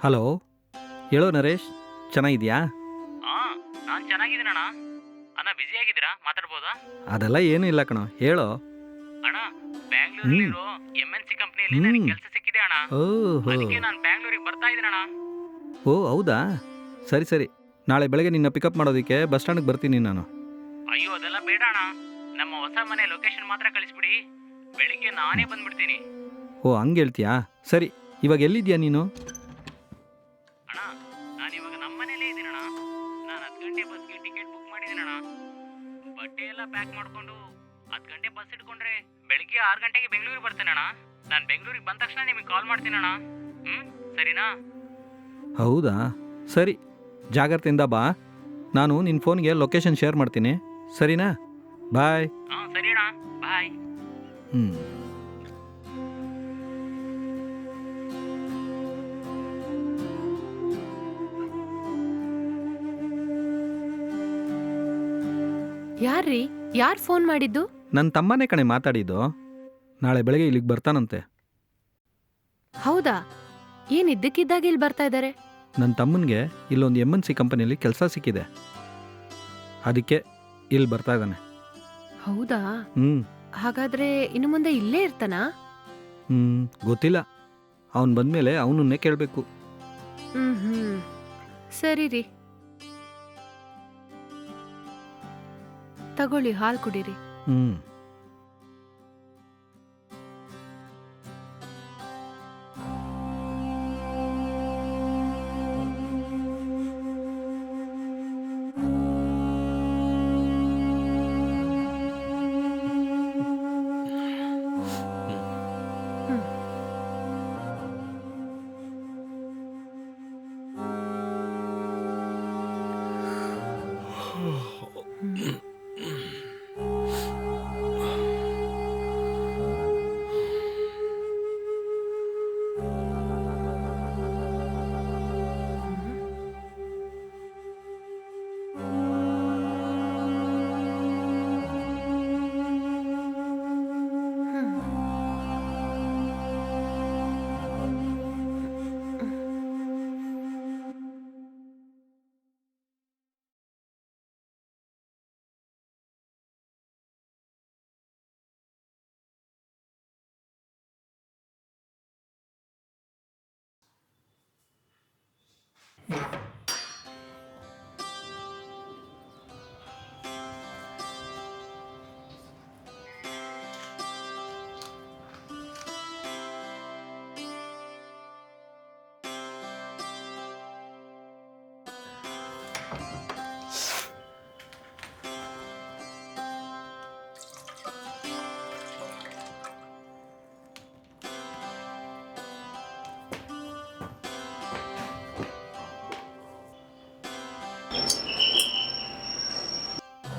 Hello, ಹೇಳೋ ನರೇಶ್, ಚೆನ್ನಾಗಿದ್ಯಾ? ಹಾಂ ನಾನು ಚೆನ್ನಾಗಿದ್ದೀನಣ್ಣ. ಅಣ್ಣ ಬ್ಯುಸಿ ಆಗಿದ್ದೀರಾ? ಮಾತಾಡ್ಬೋದಾ? ಅದೆಲ್ಲ ಏನೂ ಇಲ್ಲ ಕಣೋ, ಹೇಳೋ. ಅಣ್ಣ, ಬ್ಯಾಂಗ್ಳೂರಲ್ಲಿರೋ MNC ಕಂಪ್ನಿಯಲ್ಲಿ ಹ್ಮ್. ನನಗೆ ಕೆಲಸ ಸಿಕ್ಕಿದೆ ಅಣ್ಣ. ಓಹೋ, ಅದಕ್ಕೆ ನಾನು ಬ್ಯಾಂಗ್ಳೂರಿಗೆ ಬರ್ತಾ ಇದ್ದೀನಣ್ಣ. ಓ ಹೌದಾ? ಸರಿ ಸರಿ, ನಾಳೆ ಬೆಳಗ್ಗೆ ನಿನ್ನ ಪಿಕಪ್ ಮಾಡೋದಕ್ಕೆ ಬಸ್ ಸ್ಟ್ಯಾಂಡ್ಗೆ ಬರ್ತೀನಿ ನಾನು. ಅಯ್ಯೋ ಅದೆಲ್ಲ ಬೇಡ ಅಣ್ಣ. ನಮ್ಮ ಹೊಸ ಮನೆ ಲೊಕೇಶನ್ ಮಾತ್ರ ಕಳಿಸ್ಬಿಡಿ. ಬೆಳಿಗ್ಗೆ ನಾನೇ ಬಂದ್ಬಿಡ್ತೀನಿ. ಓ ಹಂಗೆ ಹೇಳ್ತೀಯಾ? ಸರಿ, ಇವಾಗ ಎಲ್ಲಿದ್ಯಾ ನೀನು? ಅಣ್ಣ, ನಾನು ಇವಾಗ ನಮ್ಮ ಮನೇಲೇ ಇದ್ದೀನಣ್ಣ. ನಾನು 10 ಗಂಟೆ ಬಸ್ಗೆ ಟಿಕೆಟ್ ಬುಕ್ ಮಾಡಿದ್ದೀನಣ್ಣ. ಬಟ್ಟೆ ಎಲ್ಲ ಪ್ಯಾಕ್ ಮಾಡಿಕೊಂಡು 10 ಗಂಟೆ ಬಸ್ ಇಟ್ಕೊಂಡ್ರೆ ಬೆಳಿಗ್ಗೆ 6 ಗಂಟೆಗೆ ಬೆಂಗಳೂರಿಗೆ ಬರ್ತೇನಣ್ಣ. ನಾನು ಬೆಂಗಳೂರಿಗೆ ಬಂದ ತಕ್ಷಣ ನಿಮಗೆ ಕಾಲ್ ಮಾಡ್ತೀನಣ್ಣ. ಸರಿನಾ? ಹೌದಾ? ಸರಿ, ಜಾಗ್ರತೆಯಿಂದ ಬಾ. ನಾನು ನಿನ್ನ ಫೋನ್ಗೆ ಲೊಕೇಶನ್ ಶೇರ್ ಮಾಡ್ತೀನಿ, ಸರಿನಾ? ಬಾಯ್. ಹಾಂ ಸರಿ ಅಣ್ಣ, ಬಾಯ್. ಹ್ಞೂ. ಯಾರ್ರೀ? ಯಾರ್ ಫೋನ್ ಮಾಡಿದ್ದು? ನನ್ನ ತಮ್ಮನೇ ಕಣೆ ಮಾತಾಡಿದ್ದು. ನಾಳೆ ಬೆಳಗ್ಗೆ ಇಲ್ಲಿಗೆ ಬರ್ತಾನಂತೆ. ಹೌದಾ? ಏನ್ ಇದ್ದಕ್ಕಿದ್ದಾಗ ಇಲ್ಲಿ ಬರ್ತಾ ಇದ್ದಾರೆ? ನನ್ನ ತಮ್ಮನಿಗೆ ಇಲ್ಲೊಂದು MNC ಕಂಪನಿಯಲ್ಲಿ ಕೆಲಸ ಸಿಕ್ಕಿದೆ, ಅದಕ್ಕೆ ಇಲ್ಲಿ ಬರ್ತಾ ಇದ್ದಾನೆ. ಹೌದಾ? ಹ್ಞೂ ಹಾಗಾದ್ರೆ ಇನ್ನು ಮುಂದೆ ಇಲ್ಲೇ ಇರ್ತಾನಾ? ಗೊತ್ತಿಲ್ಲ. ಅವನು ಬಂದಮೇಲೆ ಅವನನ್ನೇ ಕೇಳಬೇಕು. ಹ್ಮ್. ಸರಿ ರೀ, ತಗೊಳ್ಳಿ, ಹಾಲು ಕುಡೀರಿ. ಹ್ಞೂ.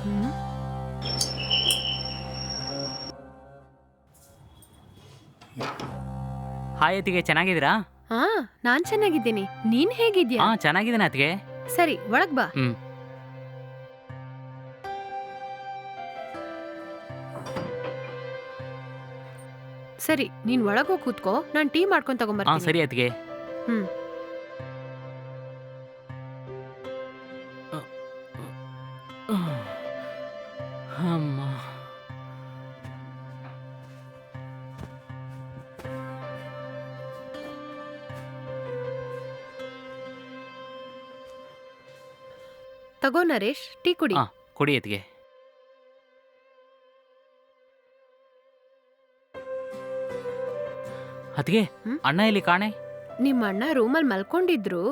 ಹ್ಮ್. ಹಾಯ್ ಅತ್ತಿಗೆ, ಚೆನ್ನಾಗಿದ್ದೀರಾ? ಹಾ, ನಾನ್ ಚೆನ್ನಾಗಿದ್ದೀನಿ. ನೀನ್ ಹೇಗಿದ್ಯಾ? ಹಾಂ ಚೆನ್ನಾಗಿದ್ದೀನಿ ಅತ್ತಿಗೆ. ಸರಿ, ಒಳಗ್ ಬಾ. ಹ್ಞೂ. ಸರಿ, ನೀನ್ ಒಳಗೋಗ್ ಕೂತ್ಕೋ, ನಾನ್ ಟೀ ಮಾಡ್ಕೊಂಡ್ ಹಾಂ ತಗೊಂಬರ್ತೀನಿ. ಸರಿ ಅತ್ತಿಗೆ. ಹ್ಮ್. ಅಮ್ಮ. ತಗೋ ನರೇಶ್, ಟೀ ಕುಡಿ. ಹಾಂ ಕೊಡಿ ಅತ್ತಿಗೆ. ಅತ್ತಿಗೆ, ಹ್ಮ್? ಅಣ್ಣ ಇಲ್ಲಿ ಕಾಣೆ? ನಿಮ್ಮ ಅಣ್ಣ ರೂಮಲ್ಲಿ ಮಲ್ಕೊಂಡಿದ್ರು,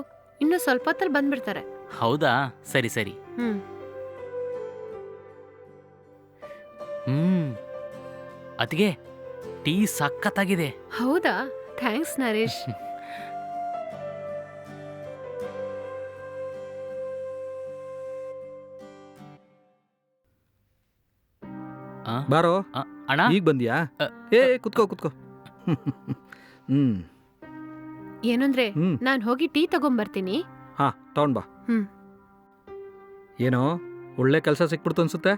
ಇನ್ನು ಸ್ವಲ್ಪ ಹೊತ್ತಲ್ಲಿ ಬಂದ್ಬಿಡ್ತಾರೆ. ಹೌದಾ? ಸರಿ ಸರಿ. ಹ್ಮ್. ಅತ್ತಿಗೆ, ಟೀ ಸಖತ್ತಾಗಿದೆ. ಹೌದಾ? ಥ್ಯಾಂಕ್ಸ್ ನರೇಶ್. ಆ? ಬಾರೋ, ಆ, ಅಣ್ಣ. ಈಗ ಬಂದ್ಯಾ? ಅ, ಕುತ್ಕೋ ಕುತ್ಕೋ. ಹ್ಞೂ. ಏನಂದ್ರೆ, ಹ್ಞೂ. ನಾನ್ ಹೋಗಿ ಟೀ ತಗೊಂಬರ್ತೀನಿ. ಹಾಂ, ತಗೊಂಡ್ ಬಾ. ಹ್ಮ್. ಏನೋ ಒಳ್ಳೆ ಕೆಲಸ ಸಿಕ್ಬಿಡ್ತು ಅನ್ಸುತ್ತೆ.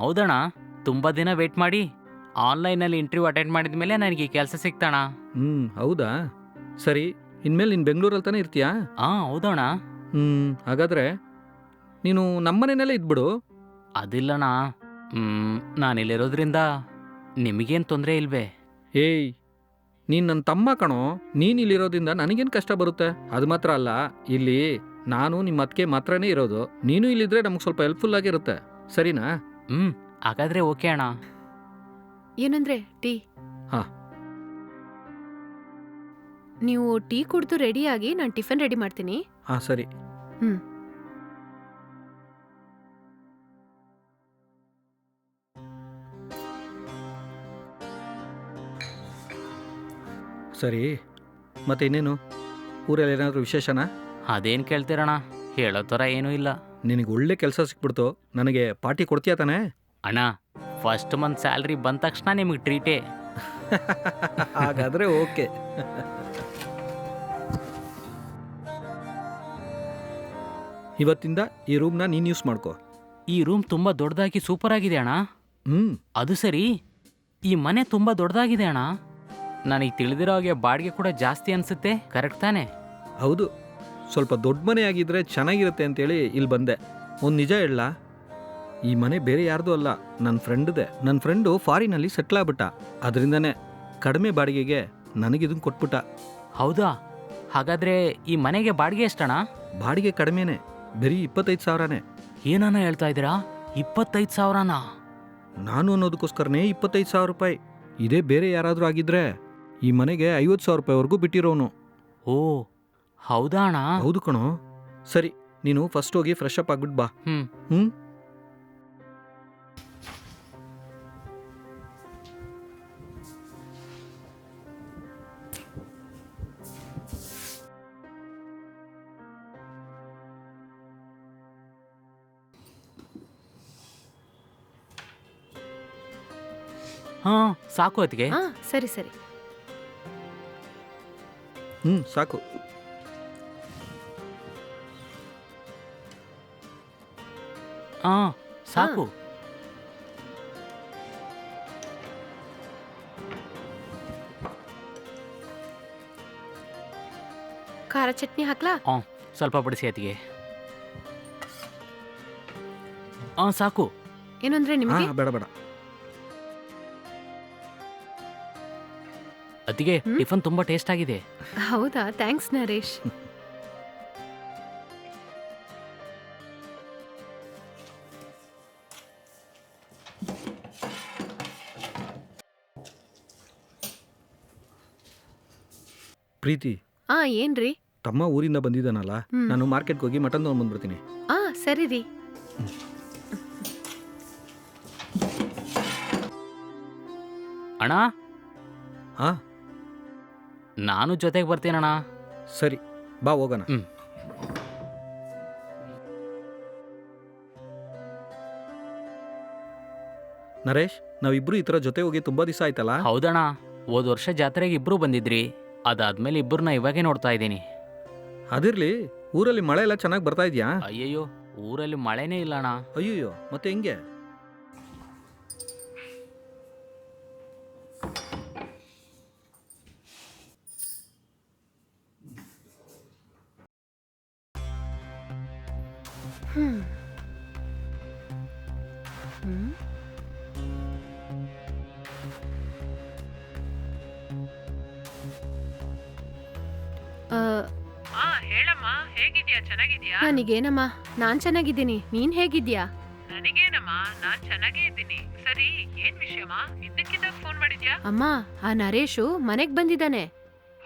ಹೌದಣ್ಣ, ತುಂಬ ದಿನ ವೇಟ್ ಮಾಡಿ ಆನ್ಲೈನಲ್ಲಿ ಇಂಟರ್ವ್ಯೂ ಅಟೆಂಡ್ ಮಾಡಿದ ಮೇಲೆ ನನಗೆ ಈ ಕೆಲಸ ಸಿಕ್ತಣ್ಣ. ಹೌದಾ? ಸರಿ, ಇನ್ಮೇಲೆ ನೀನು ಬೆಂಗಳೂರಲ್ಲಿ ತಾನೇ ಇರ್ತೀಯಾ? ಹೌದಣ್ಣ. ಹಾಗಾದರೆ ನೀನು ನಮ್ಮನೆಯಲ್ಲೇ ಇದ್ಬಿಡು. ಅದಿಲ್ಲಣ್ಣ. ನಾನಿಲ್ಲಿರೋದ್ರಿಂದ ನಿಮಗೇನು ತೊಂದರೆ ಇಲ್ವೇ? ಏಯ್, ನೀನು ನನ್ನ ತಮ್ಮ ಕಣೋ. ನೀನು ಇಲ್ಲಿರೋದ್ರಿಂದ ನನಗೇನು ಕಷ್ಟ ಬರುತ್ತೆ? ಅದು ಮಾತ್ರ ಅಲ್ಲ, ಇಲ್ಲಿ ನಾನು ನಿಮ್ಮ ಅತ್ತಿಗೆ ಮಾತ್ರನೇ ಇರೋದು. ನೀನು ಇಲ್ಲಿದ್ರೆ ನಮಗೆ ಸ್ವಲ್ಪ ಹೆಲ್ಪ್ಫುಲ್ ಆಗಿರುತ್ತೆ, ಸರಿನಾ? ಹಾಗಾದ್ರೆ ಓಕೆ ಅಣ್ಣ. ಏನಂದ್ರೆ ಟೀ. ಹಾ. ನೀವು ಟೀ ಕುಡ್ದು ರೆಡಿಯಾಗಿ ನಾನು ಟಿಫನ್ ರೆಡಿ ಮಾಡ್ತೀನಿ. ಹಾಂ ಸರಿ. ಹ್ಮ್. ಸರಿ, ಮತ್ತೆ ಇನ್ನೇನು? ಊರಲ್ಲಿ ಏನಾದರೂ ವಿಶೇಷನಾ? ಅದೇನು ಕೇಳ್ತೀರಣ್ಣ, ಹೇಳೋ ಥರ ಏನೂ ಇಲ್ಲ. ನಿನಗೆ ಒಳ್ಳೆ ಕೆಲಸ ಸಿಕ್ಬಿಡ್ತು, ನನಗೆ ಪಾರ್ಟಿ ಕೊಡ್ತೀಯಾ ತಾನೇ? ಅಣ್ಣ, ಫಸ್ಟ್ ಮಂತ್ ಸ್ಯಾಲ್ರಿ ಬಂದ ತಕ್ಷಣ ನಿಮಗೆ ಟ್ರೀಟೇ. ಹಾಗಾದರೆ ಓಕೆ. ಇವತ್ತಿಂದ ಈ ರೂಮ್ನ ನೀನು ಯೂಸ್ ಮಾಡ್ಕೋ. ಈ ರೂಮ್ ತುಂಬ ದೊಡ್ಡದಾಗಿ ಸೂಪರ್ ಆಗಿದೆ ಅಣ್ಣ. ಅದು ಸರಿ, ಈ ಮನೆ ತುಂಬ ದೊಡ್ಡದಾಗಿದೆ ಅಣ್ಣ. ನನಗೆ ತಿಳಿದಿರೋ ಹಾಗೆ ಬಾಡಿಗೆ ಕೂಡ ಜಾಸ್ತಿ ಅನಿಸುತ್ತೆ, ಕರೆಕ್ಟ್ ತಾನೆ? ಹೌದು, ಸ್ವಲ್ಪ ದೊಡ್ಡ ಮನೆ ಆಗಿದ್ರೆ ಚೆನ್ನಾಗಿರುತ್ತೆ ಅಂತೇಳಿ ಇಲ್ಲಿ ಬಂದೆ. ಒಂದು ನಿಜ ಹೇಳ, ಈ ಮನೆ ಬೇರೆ ಯಾರ್ದು ಅಲ್ಲ, ನನ್ನ ಫ್ರೆಂಡ್ದೆ. ನನ್ನ ಫ್ರೆಂಡು ಫಾರಿನಲ್ಲಿ ಸೆಟ್ಲ್ ಆಗ್ಬಿಟ್ಟ, ಅದರಿಂದನೇ ಕಡಿಮೆ ಬಾಡಿಗೆಗೆ ನನಗಿದನ್ನು ಕೊಟ್ಬಿಟ್ಟ. ಹೌದಾ? ಹಾಗಾದ್ರೆ ಈ ಮನೆಗೆ ಬಾಡಿಗೆ ಎಷ್ಟಣ್ಣ? ಬಾಡಿಗೆ ಕಡಿಮೆನೆ, ಬರೀ 25,000ನೇ. ಏನನ್ನ ಹೇಳ್ತಾ ಇದ್ದೀರಾ? 25,000ನಾ? ನಾನು ಅನ್ನೋದಕ್ಕೋಸ್ಕರನೇ 25,000 ರೂಪಾಯಿ. ಇದೇ ಬೇರೆ ಯಾರಾದರೂ ಆಗಿದ್ರೆ ಈ ಮನೆಗೆ 50,000 ರೂಪಾಯಿವರೆಗೂ ಬಿಟ್ಟಿರೋನು. ಓ ಹೌದಾ ಅಣ್ಣ? ಹೌದು ಕಣೋ. ಸರಿ, ನೀನು ಫಸ್ಟ್ ಹೋಗಿ ಫ್ರೆಶ್ ಅಪ್ ಆಗ್ಬಿಟ್ಟು ಬಾ. ಹ್ಮ್. ಸಾಕು ಅದಕ್ಕೆ. ಸರಿ ಸರಿ. ಸಾಕು. ಸಾಕು. ಖಾರ ಚಟ್ನಿ ಹಾಕ್ಲಾ? ಸ್ವಲ್ಪ ಬಡಿಸಿ ಅತ್ತಿಗೆ. ಸಾಕು. ಏನಂದ್ರೆ ನಿಮಗೆ? ಬೇಡ ಬೇಡ. ಅತ್ತಿಗೆ, ಟಿಫನ್ ತುಂಬಾ ಟೇಸ್ಟ್ ಆಗಿದೆ. ಹೌದಾ? ಥ್ಯಾಂಕ್ಸ್ ನರೇಶ್. ಪ್ರೀತಿ, ಏನ್ರಿ? ತಮ್ಮ ಊರಿಂದ ಬಂದಿದ್ದಾನಲ್ಲ, ನಾನು ಮಾರ್ಕೆಟ್ಗೆ ಹೋಗಿ ಮಟನ್ ತಗೊಂಡ್ ಬಂದ್ಬಿಡ್ತೀನಿ. ಸರಿ ರೀ. ಅಣ್ಣ, ನಾನು ಜೊತೆಗೆ ಬರ್ತೀನಣ್ಣ. ಸರಿ, ಬಾ ಹೋಗೋಣ. ನರೇಶ್, ನಾವಿಬ್ರು ಈ ಥರ ಜೊತೆ ಹೋಗಿ ತುಂಬಾ ದಿವಸ ಆಯ್ತಲ್ಲ? ಹೌದಣ್ಣ, ಹೋದ ವರ್ಷ ಜಾತ್ರೆಗೆ ಇಬ್ರು ಬಂದಿದ್ರಿ. ಅದಾದ್ಮೇಲೆ ಇಬ್ಬರನ್ನ ಇವಾಗೇ ನೋಡ್ತಾ ಇದ್ದೀನಿ. ಅದಿರ್ಲಿ, ಊರಲ್ಲಿ ಮಳೆ ಎಲ್ಲ ಚೆನ್ನಾಗಿ ಬರ್ತಾ ಇದೆಯಾ? ಅಯ್ಯಯ್ಯೋ, ಊರಲ್ಲಿ ಮಳೆನೇ ಇಲ್ಲ ಅಣ್ಣ. ಅಯ್ಯಯ್ಯೋ, ಮತ್ತೆ ಹೆಂಗೆ? ಹೇಳಮ್ಮ, ಹೇಗಿದ್ಯಾ? ಚೆನ್ನಾಗಿದ್ಯಾ? ನನಗೇನಮ್ಮ, ನಾನ್ ಚೆನ್ನಾಗಿದ್ದೀನಿ. ನೀನ್ ಹೇಗಿದ್ಯಾ? ನನಗೇನಮ್ಮ, ನಾನ್ ಚೆನ್ನಾಗೇ ಇದ್ದೀನಿ. ಸರಿ, ಏನ್ ವಿಷಯಮ್ಮ? ಇದ್ದಕ್ಕಿದ್ದಾಗ ಫೋನ್ ಮಾಡಿದ್ಯಾ? ಅಮ್ಮ, ಆ ನರೇಶು ಮನೆಗ್ ಬಂದಿದ್ದಾನೆ.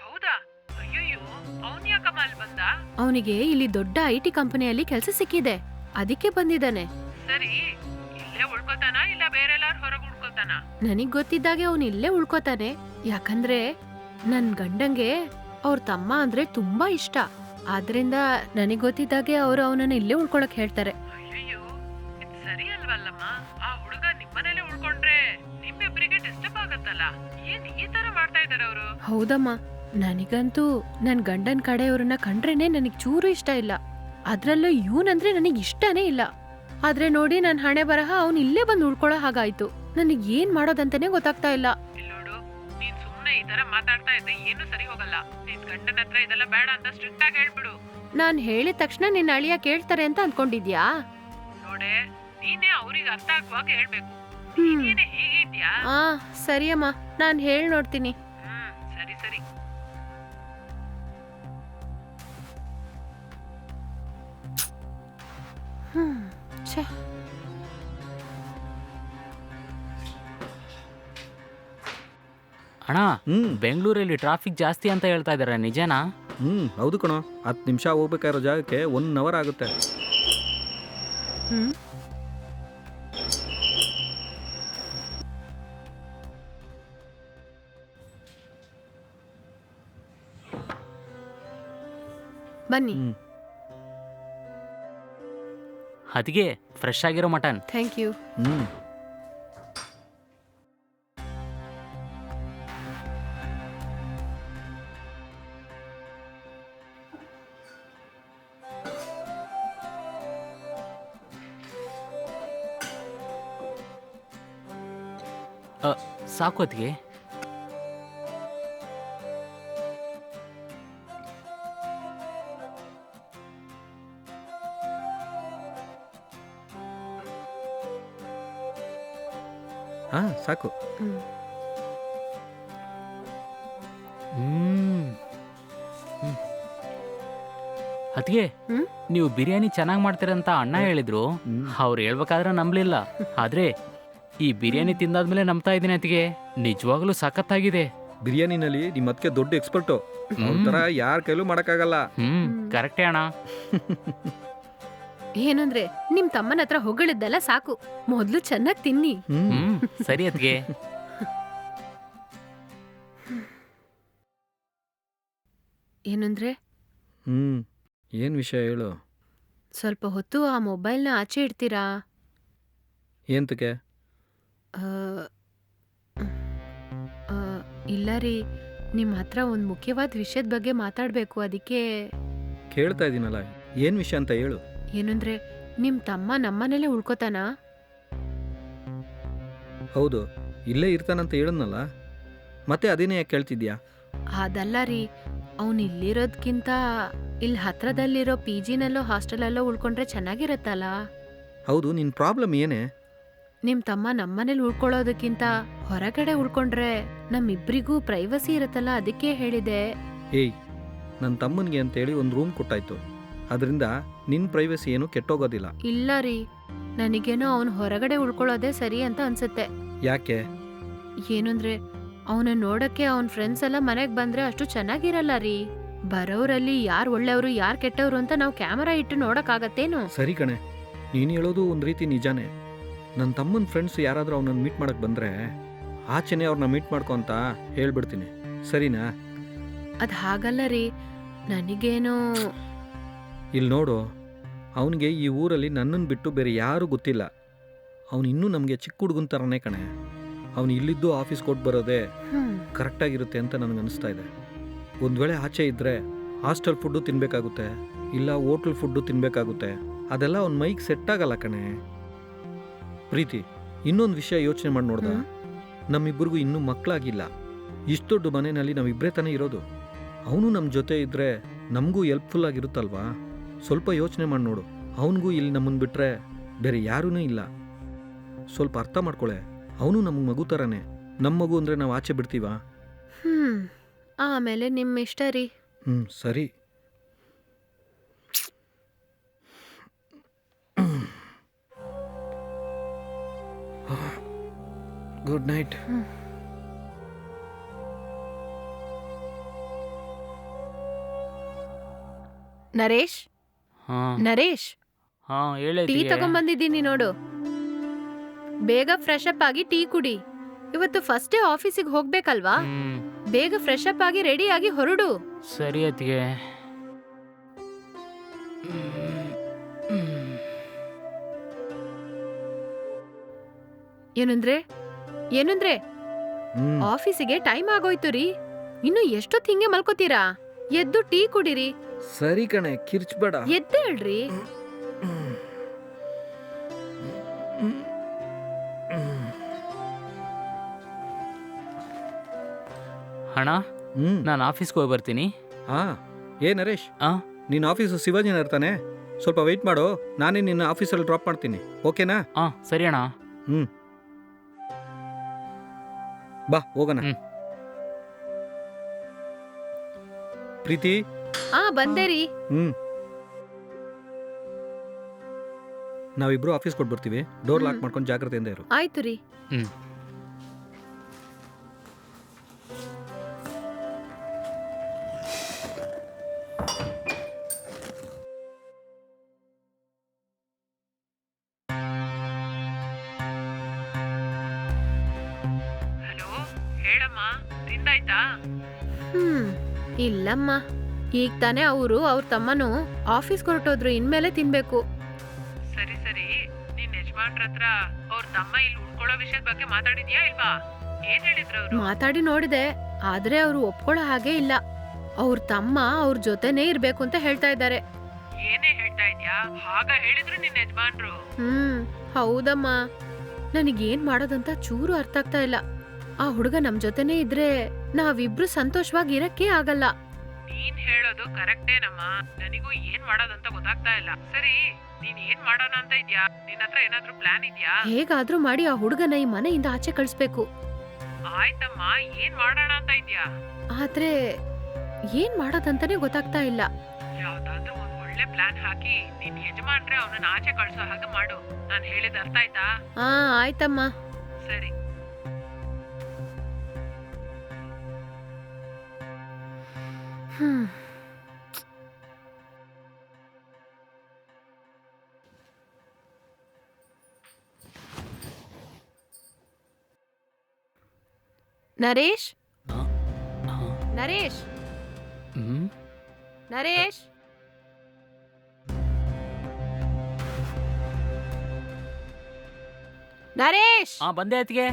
ಹೌದಾ? ಅಯ್ಯಯ್ಯೋ, ಅವನ್ ಯಾಕಮ್ಮ ಅಲ್ಲಿ ಬಂದ? ಅವನಿಗೆ ಇಲ್ಲಿ ದೊಡ್ಡ IT ಕಂಪನಿಯಲ್ಲಿ ಕೆಲಸ ಸಿಕ್ಕಿದೆ, ಅದಕ್ಕೆ ಬಂದಿದ್ದಾನೆ. ಸರಿ, ಇಲ್ಲೇ ಉಳ್ಕೋತಾನ ಇಲ್ಲ ಬೇರೆಲ್ಲಾರು ಹೊರಗೆ ಉಳ್ಕೋತಾನ? ನನಗ್ ಗೊತ್ತಿದ್ದಾಗೆ ಅವನು ಇಲ್ಲೇ ಉಳ್ಕೋತಾನೆ. ಯಾಕಂದ್ರೆ ನನ್ ಗಂಡಂಗೆ ಅವ್ರ ತಮ್ಮ ಅಂದ್ರೆ ತುಂಬಾ ಇಷ್ಟ. ಆದ್ರಿಂದ ನನಗ್ ಗೊತ್ತಿದ್ದಾಗೆ ಅವ್ರು ಅವನನ್ನ ಇಲ್ಲೇ ಉಳ್ಕೊಳಕ್ ಹೇಳ್ತಾರೆ. ಅಯ್ಯಯ್ಯೋ, ಇದು ಸರಿ ಅಲ್ವಲ್ಲಮ್ಮ? ಆ ಹುಡುಗ ನಿಮ್ಮನೇಲೆ ಉಳ್ಕೊಂಡ್ರೆ ನಿಮ್ಮಿಬ್ಬರಿಗೆ ಡಿಸ್ಟರ್ಬ್ ಆಗತ್ತಲ್ಲ. ಏನ್ ಈ ತರ ಮಾಡ್ತಾ ಇದಾರೆ ಅವರು? ಹೌದಮ್ಮ, ನನಗಂತೂ ನನ್ ಗಂಡನ್ ಕಡೆಯವ್ರನ್ನ ಕಂಡ್ರೇನೆ ನನಗ್ ಚೂರು ಇಷ್ಟ ಇಲ್ಲ. ಅದ್ರಲ್ಲೂ ಇವನಂದ್ರೆ ನನಗ್ ಇಷ್ಟನೇ ಇಲ್ಲ. ಆದ್ರೆ ನೋಡಿ, ನನ್ ಹಣೆ ಬರಹ ಅವ್ನು ಇಲ್ಲೇ ಬಂದು ಉಳ್ಕೊಳ್ಳೋ ಹಾಗಾಯ್ತು. ನನಗ್ ಏನ್ ಮಾಡೋದಂತಾನೆ ಗೊತ್ತಾಗ್ತಾ ಇಲ್ಲ. ಇಲ್ಲೋಡು, ನೀನ್ ಸುಮ್ನೆ ಈ ತರ ಮಾತಾಡ್ತಾ ಇದ್ದೆ ಏನು ಸರಿ ಹೋಗಲ್ಲ. ನಿನ್ ಗಂಡನ ಹತ್ರ ಇದೆಲ್ಲ ಬೇಡ ಅಂತ ಸ್ಟ್ರಿಕ್ಟ್ ಆಗಿ ಹೇಳ್ಬಿಡು. ನಾನ್ ಹೇಳಿದ ತಕ್ಷಣ ನಿನ್ನ ಅಳಿಯ ಕೇಳ್ತಾರೆ ಅಂತ ಅನ್ಕೊಂಡಿದ್ಯಾ? ನೋಡೆ, ನೀನೇ ಅವ್ರಿಗೆ ಅರ್ಥ ಆಗುವಾಗ ಹೇಳ್ಬೇಕು. ಹ್ಮ್. ನೀನೇನೆ ಹೀಗಿದ್ಯಾ? ಆ ಸರಿಯಮ್ಮ, ನಾನ್ ಹೇಳ್ ನೋಡ್ತೀನಿ. ಸರಿ ಸರಿ. ಛೆ. ಅಣ್ಣ, ಹ್ಮ್ ಬೆಂಗಳೂರಲ್ಲಿ ಟ್ರಾಫಿಕ್ ಜಾಸ್ತಿ ಅಂತ ಹೇಳ್ತಾ ಇದಾರೆ, ನಿಜನಾ? ಹೌದು ಕಣೋ. 10 ನಿಮಿಷ ಹೋಗ್ಬೇಕಾಗಿರೋ ಜಾಗಕ್ಕೆ 1 ಅವರ್ ಆಗುತ್ತೆ. ಹ್ಮ್ ಬನ್ನಿ. ಅದಕ್ಕೆ ಫ್ರೆಶ್ ಆಗಿರೋ ಮಟನ್. Thank you. ಹ್ಮ್ ಸಾಕು ಅದಕ್ಕೆ. ಹಾ ಸಾಕು. ಹ್ಮ್. ಅದಕ್ಕೆ ಹ್ಮ್? ನೀವು ಬಿರಿಯಾನಿ ಚೆನ್ನಾಗಿ ಮಾಡ್ತೀರಂತ ಅಣ್ಣ ಹೇಳಿದ್ರು. ಅವ್ರು ಹೇಳ್ಬೇಕಾದ್ರೆ ನಂಬಲಿಲ್ಲ. ಆದ್ರೆ ಈ ಬಿರಿಯಾನಿ ತಿಂದಾದ್ಮೇಲೆ ನಂಬ್ತಾ ಇದ್ದೀನಿ. ಅದಕ್ಕೆ ನಿಜವಾಗ್ಲೂ ಸಖತ್ತಾಗಿದೆ. ಬಿರಿಯಾನಿನಲ್ಲಿ ನಿಮ್ಮ ಅದಕ್ಕೆ ದೊಡ್ಡ ಎಕ್ಸ್ಪರ್ಟು. ಅವ್ರ ಥರ ಯಾರ ಕೈಲೂ ಮಾಡೋಕ್ಕಾಗಲ್ಲ. ಕರೆಕ್ಟೇ ಅಣ್ಣ. ಏನಂದ್ರೆ ನಿಮ್ ತಮ್ಮನ ಹತ್ರ ಹೊಗಳಿದ್ದೆಲ್ಲ ಸಾಕು, ಮೊದ್ಲು ಚೆನ್ನಾಗಿ ತಿನ್ನಿ. ಸರಿ ಅದಕ್ಕೆ. ಏನಂದ್ರೆ ಏನು ವಿಷಯ ಹೇಳು. ಸ್ವಲ್ಪ ಹೊತ್ತು ಆ ಮೊಬೈಲ್ನ ಆಚೆ ಇಡ್ತೀರಾ? ಏಂತಕ್ಕೆ? ಆ, ಆ, ಇಲ್ಲ ರೀ, ನಿಮ್ಮ ಹತ್ರ ಒಂದು ಮುಖ್ಯವಾದ ವಿಷಯದ ಬಗ್ಗೆ ಮಾತಾಡಬೇಕು. ಅದಕ್ಕೆ ಕೇಳ್ತಾ ಇದ್ದೀನಲ್ಲ, ಏನು ವಿಷಯ ಅಂತ ಹೇಳು. ಏನಂದ್ರೆ ನಿಮ್ಮ ತಮ್ಮ ನಮ್ಮನೇಲೆ ಉಳ್ಕೋತಾನಾ? ಹೌದು, ಇಲ್ಲೇ ಇರ್ತಾನಂತ ಹೇಳದ್ನಲ್ಲ, ಮತ್ತೆ ಅದೇನೇ ಯಾಕೆ ಕೇಳ್ತಿದ್ಯಾ? ಅದಲ್ಲ ರೀ, ಅವನು ಇಲ್ಲಿರೋದ್ಕಿಂತ ಇಲ್ಲಿ ಹತ್ರದಲ್ಲಿರೋ ಪಿ ಜಿನಲ್ಲೋ ಹಾಸ್ಟೆಲಲ್ಲೋ ಉಳ್ಕೊಂಡ್ರೆ ಚೆನ್ನಾಗಿರತ್ತಲ್ಲ. ಹೌದು, ನಿನ್ನ ಪ್ರಾಬ್ಲಮ್ ಏನೇ? ನಿಮ್ಮ ತಮ್ಮ ನಮ್ಮನೇಲಿ ಉಳ್ಕೊಳ್ಳೋದಕ್ಕಿಂತ ಹೊರಗಡೆ ಉಳ್ಕೊಂಡ್ರೆ ನಮ್ಮಿಬ್ರಿಗೂ ಪ್ರೈವಸಿ ಇರುತ್ತಲ್ಲ, ಅದಕ್ಕೆ ಹೇಳಿದೆ. ಏಯ್, ನನ್ನ ತಮ್ಮನಿಗೆ ಅಂತೇಳಿ ಒಂದು ರೂಮ್ ಕೊಟ್ಟಾಯ್ತು. ಅದರಿಂದ ನಿನ್ನ ಪ್ರೈವಸಿ ಏನು ಕೆಟ್ಟೋಗೋದಿಲ್ಲ. ಇಲ್ಲ ರೀ, ನನಗೇನೋ ಅವನು ಹೊರಗಡೆ ಉಳ್ಕೊಳ್ಳೋದೇ ಸರಿ ಅಂತ ಅನ್ಸುತ್ತೆ. ಯಾಕೆ? ಏನಂದ್ರೆ ಅವನ ನೋಡಕ್ಕೆ ಅವನ ಫ್ರೆಂಡ್ಸ್ ಎಲ್ಲ ಮನೆಗೆ ಬಂದ್ರೆ ಅಷ್ಟು ಚೆನ್ನಾಗಿರಲ್ಲ ರೀ. ಬರೋರಲ್ಲಿ ಯಾರು ಒಳ್ಳೆಯವರು ಯಾರು ಕೆಟ್ಟವರು ಅಂತ ನಾವು ಕ್ಯಾಮರಾ ಇಟ್ಟು ನೋಡಕ್ಕಾಗತ್ತೇನು? ಸರಿ ಕಣೆ, ನೀನು ಹೇಳೋದು ಒಂದು ರೀತಿ ನಿಜಾನೇ. ನನ್ನ ತಮ್ಮನ ಫ್ರೆಂಡ್ಸ್ ಯಾರಾದರೂ ಅವನನ್ನು ಮೀಟ್ ಮಾಡಕ್ಕೆ ಬಂದರೆ ಆಚೆನೇ ಅವ್ರನ್ನ ಮೀಟ್ ಮಾಡ್ಕೊ ಅಂತ ಹೇಳ್ಬಿಡ್ತೀನಿ, ಸರಿನಾ? ಅದು ಹಾಗಲ್ಲ ರೀ, ನನಗೇನೋ. ಇಲ್ಲಿ ನೋಡು, ಅವನಿಗೆ ಈ ಊರಲ್ಲಿ ನನ್ನನ್ನು ಬಿಟ್ಟು ಬೇರೆ ಯಾರೂ ಗೊತ್ತಿಲ್ಲ. ಅವನು ಇನ್ನೂ ನಮಗೆ ಚಿಕ್ಕ ಹುಡುಗನ ಥರನೇ ಕಣೆ. ಅವನು ಇಲ್ಲಿದ್ದು ಆಫೀಸ್ ಕೊಟ್ಟು ಬರೋದೇ ಕರೆಕ್ಟಾಗಿರುತ್ತೆ ಅಂತ ನನಗನ್ನಿಸ್ತಾ ಇದೆ. ಒಂದು ವೇಳೆ ಆಚೆ ಇದ್ದರೆ ಹಾಸ್ಟೆಲ್ ಫುಡ್ಡು ತಿನ್ನಬೇಕಾಗುತ್ತೆ, ಇಲ್ಲ ಹೋಟ್ಲ್ ಫುಡ್ಡು ತಿನ್ನಬೇಕಾಗುತ್ತೆ. ಅದೆಲ್ಲ ಅವ್ನ ಮೈಗೆ ಸೆಟ್ ಆಗಲ್ಲ ಕಣೆ. ಪ್ರೀತಿ, ಇನ್ನೊಂದು ವಿಷಯ ಯೋಚನೆ ಮಾಡಿ ನೋಡ್ದ, ನಮ್ಮಿಬ್ಬರಿಗೂ ಇನ್ನೂ ಮಕ್ಕಳಾಗಿಲ್ಲ. ಇಷ್ಟು ದೊಡ್ಡ ಮನೆಯಲ್ಲಿ ನಾವಿಬ್ಬರೇ ತಾನೇ ಇರೋದು. ಅವನು ನಮ್ಮ ಜೊತೆ ಇದ್ದರೆ ನಮಗೂ ಹೆಲ್ಪ್ಫುಲ್ ಆಗಿರುತ್ತಲ್ವಾ? ಸ್ವಲ್ಪ ಯೋಚನೆ ಮಾಡಿ ನೋಡು. ಅವನಿಗೂ ಇಲ್ಲಿ ನಮ್ಮನ್ನು ಬಿಟ್ಟರೆ ಬೇರೆ ಯಾರೂ ಇಲ್ಲ. ಸ್ವಲ್ಪ ಅರ್ಥ ಮಾಡ್ಕೊಳೆ. ಅವನು ನಮಗೆ ಮಗು ಥರನೇ. ನಮ್ಮ ಮಗು ಅಂದರೆ ನಾವು ಆಚೆ ಬಿಡ್ತೀವಾ? ಆಮೇಲೆ ನಿಮ್ಮ ಇಷ್ಟ ರೀ. ಸರಿ. Good night. Naresh, Naresh, tea ತಗೊಂಡ್ಬಂದಿದ್ದೀನಿ ನೋಡು. ಬೇಗ ಫ್ರೆಶ್ ಅಪ್ ಆಗಿ ಟೀ ಕುಡಿ. ಇವತ್ತು ಫಸ್ಟ್ ಡೇ ಆಫೀಸಿಗೆ ಹೋಗ್ಬೇಕಲ್ವಾ? ಬೇಗ ಫ್ರೆಶ್ ಅಪ್ ಆಗಿ ರೆಡಿ ಆಗಿ ಹೊರಡು. ಸರಿ ಅತ್ತಿಗೆ. ಏನಂದ್ರೆ ಆಫೀಸಿಗೆ ಟೈಮ್ ಆಗೋಯ್ತು ರೀ. ಇನ್ನು ಎಷ್ಟೊತ್ತು ಹಿಂಗೆ ಮಲ್ಕೋತೀರಾ? ಎದ್ದು ಟೀ ಕುಡಿರಿ. ಸರಿ ಕಣೆ, ಕಿರ್ಚ್ಬೇಡ. ಎದ್ದೇಳ್ರಿ. ಅಣ್ಣ ಹ್ಞೂ ನಾನು ಆಫೀಸ್ಗೆ ಹೋಗಿ ಬರ್ತೀನಿ. ಹಾಂ. ನರೇಶ್, ಆ? ನಿನ್ನ ಆಫೀಸು ಶಿವಾಜಿನ ಇರ್ತಾನೆ, ಸ್ವಲ್ಪ ವೆಯ್ಟ್ ಮಾಡು, ನಾನೇ ನಿನ್ನ ಆಫೀಸಲ್ಲಿ ಡ್ರಾಪ್ ಮಾಡ್ತೀನಿ, ಓಕೆನಾ? ಹಾಂ ಸರಿ ಅಣ್ಣ. ಹ್ಞೂ, ಬಾ ಹೋಗೋಣ. ಹ್ಮ್. ಪ್ರೀತಿ. ಬಂದೆ ರೀ. ನಾವಿಬ್ರು ಆಫೀಸ್ ಕೊಟ್ಟು ಬರ್ತೀವಿ, ಡೋರ್ ಲಾಕ್ ಮಾಡ್ಕೊಂಡು ಜಾಗ್ರತೆಯಿಂದ ಇರು. ಆಯ್ತು ರೀ. ಹ್ಞೂ. ಹಲೋ, ಹೇಳಮ್ಮ, ತಿಂದಾಯ್ತಾ? ಇಲ್ಲಮ್ಮ, ಈಗ ತಾನೇ ಅವ್ರ ತಮ್ಮನು ಆಫೀಸ್ ಹೊರಟೋದ್ರು, ಇನ್ಮೇಲೆ ತಿನ್ಬೇಕು. ಸರಿ ಸರಿ, ನಿನ್ ಯಜಮಾನ್ರ ಹತ್ರ ಅವ್ರ ತಮ್ಮ ಇಲ್ಲಿ ಉಳ್ಕೊಳ್ಳೋ ವಿಷಯದ ಬಗ್ಗೆ ಮಾತಾಡಿದ್ಯಾ ಇಲ್ವಾ? ಏನ್ ಹೇಳಿದ್ರು ಅವ್ರು? ಮಾತಾಡಿ ನೋಡಿದೆ, ಆದ್ರೆ ಅವ್ರು ಒಪ್ಕೊಳ್ಳೋ ಹಾಗೆ ಇಲ್ಲ. ಅವ್ರ ತಮ್ಮ ಅವ್ರ ಜೊತೆನೇ ಇರ್ಬೇಕು ಅಂತ ಹೇಳ್ತಾ ಇದ್ದಾರೆ. ಏನೇ ಹೇಳ್ತಾ ಇದ್ಯಾ? ಹಾಗ ಹೇಳಿದ್ರು ನಿನ್ ಯಜಮಾನ್ರು? ಹೌದಮ್ಮ, ನನಗೇನ್ ಮಾಡೋದಂತ ಚೂರು ಅರ್ಥ ಆಗ್ತಾ ಇಲ್ಲ. ಆ ಹುಡುಗ ನಮ್ ಜೊತೆನೇ ಇದ್ರೆ ನಾವಿಬ್ರು ಸಂತೋಷವಾಗಿ ಇರಕ್ಕೆ ಆಗಲ್ಲ. ನೀನ್ ಹೇಳೋದು ಕರೆಕ್ಟೇನಮ್ಮ, ನನಗೂ ಏನ್ ಮಾಡೋದಂತ ಗೊತ್ತಾಗ್ತಾ ಇಲ್ಲ. ಸರಿ, ನೀನ್ ಏನ್ ಮಾಡೋಣ ಅಂತ ಇದ್ಯಾ? ನಿನ್ ಹತ್ರ ಏನಾದ್ರೂ ಪ್ಲಾನ್ ಇದ್ಯಾ? ಹೇಗಾದ್ರೂ ಮಾಡಿ ಆ ಹುಡುಗನ ಈ ಮನೆಯಿಂದ ಆಚೆ ಕಳಿಸ್ಬೇಕು. ಆಯ್ತಮ್ಮ, ಏನ್ ಮಾಡೋಣ ಅಂತ ಇದ್ಯಾ? ಆದ್ರೆ ಏನ್ ಮಾಡೋದಂತಾನೆ ಗೊತ್ತಾಗ್ತಾ ಇಲ್ಲ. ಯಾವ್ದಾದ್ರೂ ಒಂದ್ ಒಳ್ಳೆ ಪ್ಲಾನ್ ಹಾಕಿ ನಿನ್ ಯಜಮಾನ್ರೆ ಅವನನ್ನ ಆಚೆ ಕಳ್ಸೋ ಹಾಗೆ ಮಾಡು. ನಾನ್ ಹೇಳಿದ ಅರ್ಥ ಆಯ್ತಾ? ಆಯ್ತಮ್ಮ. ಸರಿ. ನರೇಶ್, ಹಾಂ ಹಾಂ. ನರೇಶ್, ಹ್ಞೂ. ನರೇಶ್. ನರೇಶ್. ಬಂದೆ ಅತ್ತಿಗೆ.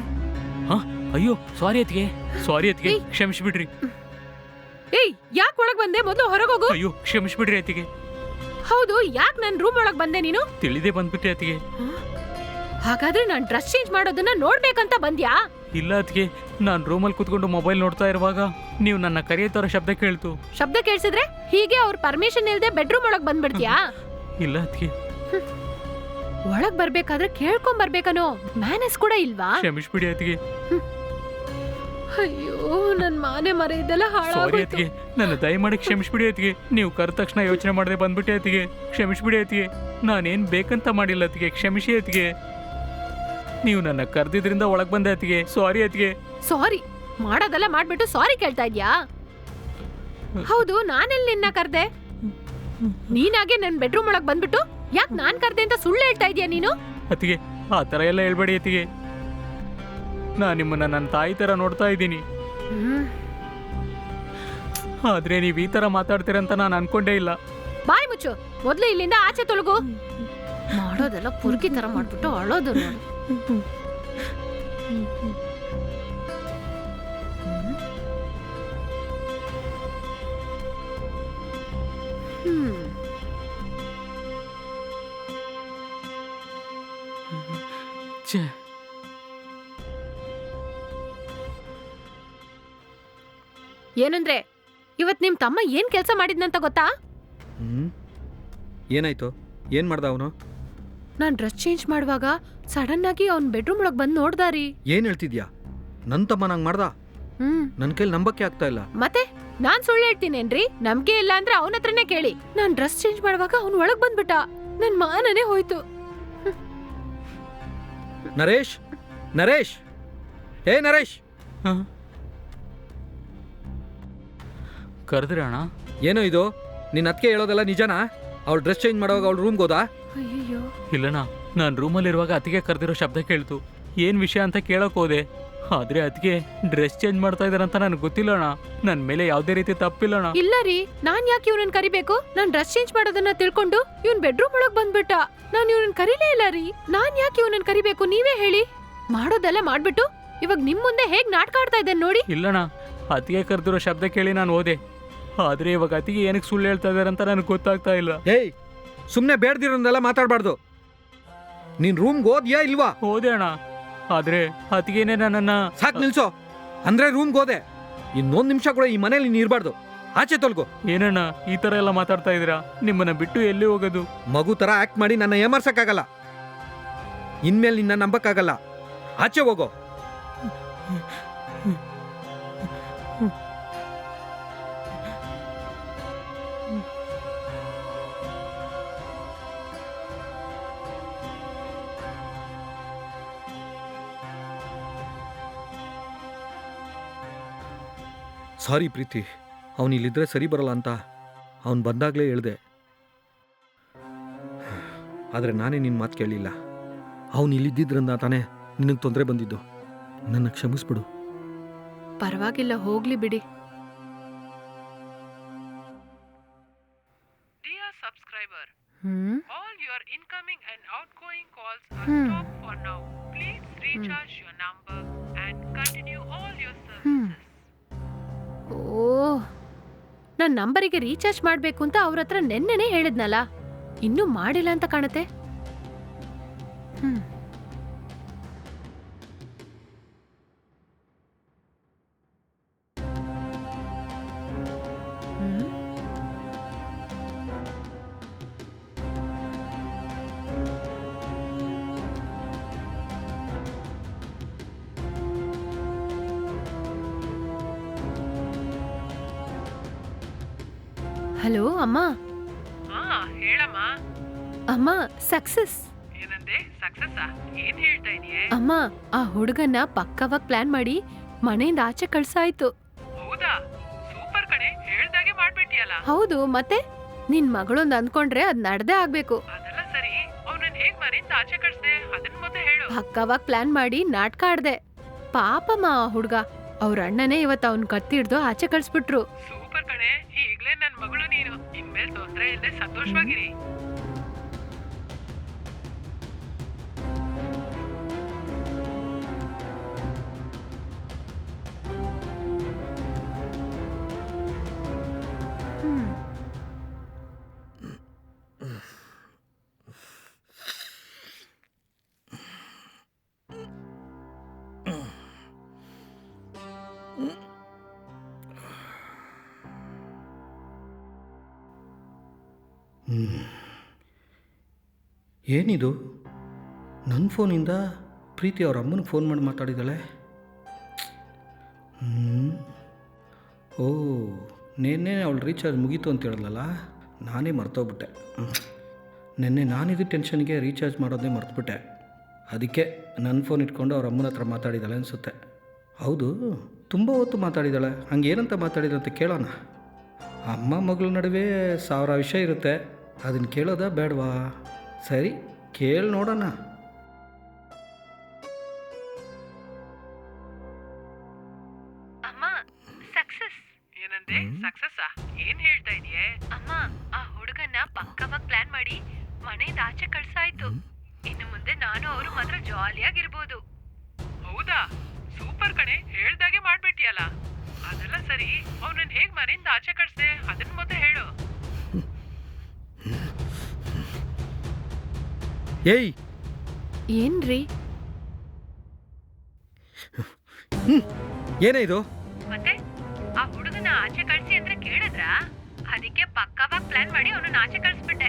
ಹಾಂ, ಅಯ್ಯೋ ಸಾರಿ ಅತ್ತಿಗೆ, ಕ್ಷಮಿಸ್ಬಿಡ್ರಿ. ಏಯ್, ಯಾಕೆ ಒಳಗ್ ಬಂದೆ? ಮೊದಲು ಹೊರಗೋಗು. ಅಯ್ಯೋ ಕ್ಷಮಿಸ್ಬಿಡ್ರಿ ಅತ್ತಿಗೆ. ಹೌದು, ಯಾಕೆ ನನ್ ರೂಮ್ ಒಳಗ್ ಬಂದೆ ನೀನು? ತಿಳಿದೇ ಬಂದ್ಬಿಟ್ಟೆ ಅತ್ತಿಗೆ. ಹಾಗಾದ್ರೆ ನಾನ್ ಡ್ರೆಸ್ ಚೇಂಜ್ ಮಾಡೋದನ್ನ ನೋಡ್ಬೇಕಂತ ಬಂದ್ಯಾ? ಇಲ್ಲ ಅತ್ತಿಗೆ, ನಾನು ರೂಮಲ್ಲಿ ಕುತ್ಕೊಂಡು ಮೊಬೈಲ್ ನೋಡ್ತಾ ಇರುವಾಗ ನೀವು ನನ್ನ ಕರೆಯೋ ಥರ ಶಬ್ದ ಕೇಳ್ತು. ಶಬ್ದ ಕೇಳಿಸಿದ್ರೆ ಹೀಗೆ ಅವ್ರ ಪರ್ಮಿಷನ್ ಇಲ್ಲದೆ ಬೆಡ್ರೂಮ್ ಒಳಗ್ ಬಂದ್ಬಿಡ್ತೀಯಾ? ಇಲ್ಲ ಅತ್ತಿಗೆ. ಒಳಗ್ ಬರ್ಬೇಕಾದ್ರೆ ಕೇಳ್ಕೊಂಡ್ ಬರ್ಬೇಕನೋ ಮ್ಯಾನಸ್ ಕೂಡ ಇಲ್ವಾ? ಕ್ಷಮಿಸ್ಬಿಡಿ ಅತ್ತಿಗೆ. ಅಯ್ಯೋ, ನನ್ ಮಾನೆ ಮರ ಇದೆಲ್ಲ ಸಾರಿ ಹಾಳಾಗೋಯ್ತು. ಅತ್ತಿಗೆ, ನನ್ನ ದಯಮಾಡಿ ಕ್ಷಮಿಸ್ಬಿಡಿ ಅತ್ತಿಗೆ. ನೀವು ಕರೆದ ತಕ್ಷಣ ಯೋಚನೆ ಮಾಡದೆ ಬಂದ್ಬಿಟ್ಟೆ ಅತ್ತಿಗೆ. ಕ್ಷಮಿಸ್ಬಿಡಿ ಅತ್ತಿಗೆ, ನಾನೇನ್ ಬೇಕಂತ ಮಾಡಿಲ್ಲ ಅತ್ತಿಗೆ. ಕ್ಷಮಿಸಿ ಅತ್ತಿಗೆ. ನೀವು ನನ್ನ ಕರೆದಿದ್ರಿಂದ ಒಳಗ್ ಬಂದೆ ಅತ್ತಿಗೆ. ಸಾರಿ ಅತ್ತಿಗೆ. ಸಾರಿ ಮಾಡೋದೆಲ್ಲ ಮಾಡ್ಬಿಟ್ಟು ಸಾರಿ ಕೇಳ್ತಾ ಇದ್ಯಾ? ಹೌದು, ನಾನೆಲ್ಲಿ ನಿನ್ನ ಕರ್ದೆ? ನೀನಾಗೆ ನನ್ ಬೆಡ್ರೂಮ್ ಒಳಗ್ ಬಂದ್ಬಿಟ್ಟು ಯಾಕೆ ನಾನ್ ಕರ್ದೆ ಅಂತ ಸುಳ್ಳು ಹೇಳ್ತಾ ಇದೀಯ ನೀನು? ಅತ್ತಿಗೆ, ಆ ಥರ ಎಲ್ಲ ಹೇಳ್ಬೇಡಿ ಅತ್ತಿಗೆ. ನಾ ನಿಮ್ಮನ್ನ ನನ್ನ ತಾಯಿ ತರ ನೋಡ್ತಾ ಇದ್ದೀನಿ, ಆದ್ರೆ ನೀವು ಈ ತರ ಮಾತಾಡ್ತೀರಂತ ನಾನು ಅನ್ಕೊಂಡೇ ಇಲ್ಲ. ಬಾಯ್ ಮುಚ್ಚು, ಮೊದ್ಲು ಇಲ್ಲಿಂದ ಆಚೆ ತೊಲಗು. ಮಾಡೋದೆಲ್ಲ ಪುರ್ಕಿ ತರ ಮಾಡ್ಬಿಟ್ಟು ಅಳೋದು ನೋಡು. ಛೇ, ಏನಂದ್ರೆ ಇವತ್ ನಿಮ್ ತಮ್ಮ ಏನ್ ಕೆಲ್ಸ ಮಾಡಿದ್ನಂತ ಗೊತ್ತಾ? ಏನಾಯ್ತು? ಏನ್ ಮಾಡ್ದ ಅವನು? ನಾನ್ ಡ್ರೆಸ್ ಚೇಂಜ್ ಮಾಡುವಾಗ ಸಡನ್ ಆಗಿ ಅವ್ನ್ ಬೆಡ್ರೂಮ್ ಒಳಗ್ ಬಂದ್ ನೋಡ್ದಾರಿ. ಏನ್ ಹೇಳ್ತಿದ್ಯಾ? ನನ್ ತಮ್ಮ ನಂಗ್ ಮಾಡ್ದ? ನನ್ ಕೈಲಿ ನಂಬಕ್ಕೆ ಆಗ್ತಾ ಇಲ್ಲ. ಮತ್ತೆ ನಾನ್ ಸುಳ್ಳು ಹೇಳ್ತೀನೇನ್ರಿ? ನಂಬಿಕೆ ಇಲ್ಲ ಅಂದ್ರೆ ಅವನ ಹತ್ರನೇ ಕೇಳಿ. ನಾನ್ ಡ್ರೆಸ್ ಚೇಂಜ್ ಮಾಡುವಾಗ ಅವ್ನ್ ಒಳಗ್ ಬಂದ್ಬಿಟ್ಟ. ನನ್ ಮಾನನೇ ಹೋಯ್ತು. ನರೇಶ್, ನರೇಶ್, ಏ ನರೇಶ್, ಕರೆದ್ರೆ ಅಣ್ಣ? ಏನೋ ಇದು? ನಿನ್ನ ಅದಕ್ಕೆ ಹೇಳೋದೆಲ್ಲ ನಿಜನಾ? ಅವಳು ಡ್ರೆಸ್ ಚೇಂಜ್ ಮಾಡುವಾಗ ಅವಳು ರೂಮ್ಗೆ ಹೋದಾ? ಅಯ್ಯೋ, ಇಲ್ಲಣ್ಣ, ನಾನು ರೂಮಲ್ಲಿರುವಾಗ ಅತ್ತಿಗೆ ಕರೆದಿರೋ ಶಬ್ದ ಕೇಳ್ತು. ಏನ್ ವಿಷಯ ಅಂತ ಕೇಳಕ್ ಹೋದೆ, ಆದ್ರೆ ಅತ್ತಿಗೆ ಡ್ರೆಸ್ ಚೇಂಜ್ ಮಾಡ್ತಾ ಇದಾರಂತ ನನಗೆ ಗೊತ್ತಿಲ್ಲಣ್ಣ. ನನ್ ಮೇಲೆ ಯಾವ್ದೇ ರೀತಿ ತಪ್ಪಿಲ್ಲಣ್ಣ. ಇಲ್ಲ ರೀ, ನಾನ್ ಯಾಕೆ ಇವ್ನನ್ ಕರಿಬೇಕು? ನಾನ್ ಡ್ರೆಸ್ ಚೇಂಜ್ ಮಾಡೋದನ್ನ ತಿಳ್ಕೊಂಡು ಇವ್ನ್ ಬೆಡ್ರೂಮ್ ಒಳಗ್ ಬಂದ್ಬಿಟ್ಟ. ನಾನ್ ಇವ್ನನ್ ಕರೀಲೇ ಇಲ್ಲ ರೀ. ನಾನ್ ಯಾಕೆ ಇವ್ನನ್ ಕರಿಬೇಕು? ನೀವೇ ಹೇಳಿ. ಮಾಡೋದೆಲ್ಲ ಮಾಡ್ಬಿಟ್ಟು ಇವಾಗ ನಿಮ್ ಮುಂದೆ ಹೇಗ್ ನಾಟಕ ಆಡ್ತಾ ಇದ್ದೇನೆ ನೋಡಿ. ಇಲ್ಲಣ್ಣ, ಅತ್ತಿಗೆ ಕರೆದಿರೋ ಶಬ್ದ ಕೇಳಿ ನಾನು ಹೋದೆ, ಆದ್ರೆ ಇವಾಗ ಅತ್ತಿಗೆ ಏನಕ್ಕೆ ಸುಳ್ಳು ಹೇಳ್ತಾ ಇದಾರಂತ ನನಗೆ ಗೊತ್ತಾಗ್ತಾ ಇಲ್ಲ. ಏಯ್, ಸುಮ್ನೆ ಬೇಡ್ದಿರೋದೆಲ್ಲ ಮಾತಾಡ್ಬಾರ್ದು. ನೀನ್ ರೂಮ್ಗೆ ಹೋದ್ಯಾ ಇಲ್ವಾ? ಹೋದೆ ಅಣ್ಣ, ಆದ್ರೆ ಅತ್ತಿಗೆನೆ ನನ್ನನ್ನ... ಸಾಕ್ ನಿಲ್ಸೋ. ಅಂದ್ರೆ ರೂಮ್ಗೆ ಹೋದೆ, ಇನ್ನೊಂದು ನಿಮಿಷ ಕೂಡ ಈ ಮನೇಲಿ ನೀನು ಇರಬಾರ್ದು. ಆಚೆ ತೊಲ್ಗೋ. ಏನಣ್ಣ ಈ ತರ ಎಲ್ಲ ಮಾತಾಡ್ತಾ ಇದೀರಾ? ನಿಮ್ಮನ್ನ ಬಿಟ್ಟು ಎಲ್ಲಿ ಹೋಗೋದು? ಮಗು ಥರ ಆ್ಯಕ್ಟ್ ಮಾಡಿ ನನ್ನ ಏಮಾರ್ಸಕ್ಕಾಗಲ್ಲ. ಇನ್ಮೇಲೆ ನಿನ್ನ ನಂಬಕ್ಕಾಗಲ್ಲ. ಆಚೆ ಹೋಗೋ. ಸಾರಿ ಪ್ರೀತಿ, ಅವನು ಇಲ್ಲಿದ್ರೆ ಸರಿ ಬರಲ್ಲ ಅಂತ ಅವನು ಬಂದಾಗಲೇ ಹೇಳ್ದೆ. ಆದರೆ ನಾನೇ ನಿನ್ನ ಮಾತು ಕೇಳಲಿಲ್ಲ. ಅವನು ಇಲ್ಲಿದ್ದಿದ್ರಿಂದ ತಾನೇ ನಿನಗೆ ತೊಂದರೆ ಬಂದಿದ್ದು. ನನ್ನ ಕ್ಷಮಿಸ್ಬಿಡು. ಪರವಾಗಿಲ್ಲ, ಹೋಗ್ಲಿ ಬಿಡಿ. Dear subscriber, hmm all your incoming and outgoing calls are Hmm. stopped for now. Please recharge your number and continue all your Hmm. services. ಓ, ನನ್ನ ನಂಬರಿಗೆ ರೀಚಾರ್ಜ್ ಮಾಡ್ಬೇಕು ಅಂತ ಅವ್ರ ಹತ್ರ ನೆನ್ನೆನೇ ಹೇಳಿದ್ನಲ್ಲ, ಇನ್ನೂ ಮಾಡಿಲ್ಲ ಅಂತ ಕಾಣತ್ತೆ. ಹ್ಮ್ ಹ್ಮ್. ಹಲೋ ಅಮ್ಮ. ಹಾ, ಹೇಳಮ್ಮ. ಅಮ್ಮ, ಸಕ್ಸಸ್. ಏನಂದೆ? ಸಕ್ಸಸ್ ಏನ್ ಹೇಳ್ತಾ ಇದೀಯೆ? ಅಮ್ಮ, ಆ ಹುಡುಗನ್ನ ಪಕ್ಕವಾಗಿ ಪ್ಲಾನ್ ಮಾಡಿ ಮನೆಯಿಂದ ಆಚೆ ಕಳ್ಸಾಯ್ತು. ಹೌದಾ? ಸೂಪರ್ ಕಣೆ, ಹೇಳ್ದಾಗೆ ಮಾಡ್ಬಿಟ್ಟಿಯಲ್ಲ. ಹೌದು, ಮತ್ತೆ ನಿನ್ ಮಗಳೊಂದು ಅಂದ್ಕೊಂಡ್ರೆ ಅದ್ ನಡ್ದೇ ಆಗ್ಬೇಕು. ಅದೆಲ್ಲ ಸರಿ, ಅವನನ್ನ ಹೇಗ್ ಮನೆಯಿಂದ ಆಚೆ ಕಳ್ಸ್ದೆ ಅದನ್ನ ಮೊದಲು ಹೇಳು. ಪಕ್ಕವಾಗಿ ಪ್ಲಾನ್ ಮಾಡಿ ನಾಟಕ ಆಡ್ದೆ. ಪಾಪಮ್ಮ ಆ ಹುಡ್ಗ, ಅವ್ರ ಅಣ್ಣನೇ ಇವತ್ತು ಅವ್ನ್ ಕತ್ತಿ ಹಿಡ್ದು ಆಚೆ ಕಳ್ಸ್ಬಿಟ್ರು. ಸೂಪರ್ ಕಣೆ, ಈಗ್ಲೇ ನನ್ ಮಗಳು ನೀನು. ಇನ್ಮೇಲೆ ತೊಂದ್ರೆ ಇಲ್ಲದೆ ಸಂತೋಷವಾಗಿರಿ. ಹ್ಮ್. ಏನಿದು? ನನ್ನ ಫೋನಿಂದ ಪ್ರೀತಿ ಅವ್ರ ಅಮ್ಮನಿಗೆ ಫೋನ್ ಮಾಡಿ ಮಾತಾಡಿದ್ದಾಳೆ. ಓ, ನೆನ್ನೆ ಅವಳು ರೀಚಾರ್ಜ್ ಮುಗೀತು ಅಂತ ಹೇಳಿದ್ಲಲ್ಲ, ನಾನೇ ಮರ್ತೋಗ್ಬಿಟ್ಟೆ. ನೆನ್ನೆ ನಾನಿದು ಟೆನ್ಷನ್ಗೆ ರೀಚಾರ್ಜ್ ಮಾಡೋದೇ ಮರ್ತುಬಿಟ್ಟೆ. ಅದಕ್ಕೆ ನನ್ನ ಫೋನ್ ಇಟ್ಕೊಂಡು ಅವ್ರ ಅಮ್ಮನ ಹತ್ರ ಮಾತಾಡಿದ್ದಾಳೆ ಅನಿಸುತ್ತೆ. ಹೌದು, ತುಂಬ ಹೊತ್ತು ಮಾತಾಡಿದ್ದಾಳೆ. ಹಂಗೇನಂತ ಮಾತಾಡಿದಂತ ಕೇಳೋಣ. ಅಮ್ಮ ಮಗಳ ನಡುವೆ 1000 ವಿಷಯ ಇರುತ್ತೆ, ಅದನ್ನು ಕೇಳೋದಾ ಬೇಡವಾ? ಸರಿ, ಕೇಳಿ ನೋಡೋಣ. ಅಮ್ಮ, ಸಕ್ಸಸ್. ಏನಂದೆ? ಸಕ್ಸಸ್ ಏನ್ ಹೇಳ್ತಾ ಇದೀಯೆ? ಅಮ್ಮ, ಆ ಹುಡುಗನ್ನ ಪಕ್ಕವಾಗಿ ಪ್ಲಾನ್ ಮಾಡಿ ಮನೆಯಿಂದ ಆಚೆ ಕಳ್ಸಾಯ್ತು. ಇನ್ನು ಮುಂದೆ ನಾನು ಅವರು ಮಾತ್ರ ಜಾಲಿಯಾಗಿರ್ಬೋದು. ಹೌದಾ? ಸೂಪರ್ ಕಣೆ, ಹೇಳ್ದಾಗೆ ಮಾಡ್ಬಿಟ್ಟಿಯಲ್ಲ. ಅದೆಲ್ಲ ಸರಿ, ಅವನನ್ನ ಹೇಗ್ ಮನೆಯಿಂದ ಆಚೆ ಕಳ್ಸ್ದೆ ಅದನ್ನ ಮೊದಲು ಹೇಳು. ಏಯ್, ಏನ್ರಿ? ಏನೇ ಇದು? ಮತ್ತೆ ಆ ಹುಡುಗನ ಆಚೆ ಕಳ್ಸಿ ಅಂದ್ರೆ ಕೇಳಿದ್ರ? ಅದಕ್ಕೆ ಪಕ್ಕವಾಗಿ ಪ್ಲಾನ್ ಮಾಡಿ ಅವನನ್ನ ಆಚೆ ಕಳ್ಸ್ಬಿಟ್ಟೆ.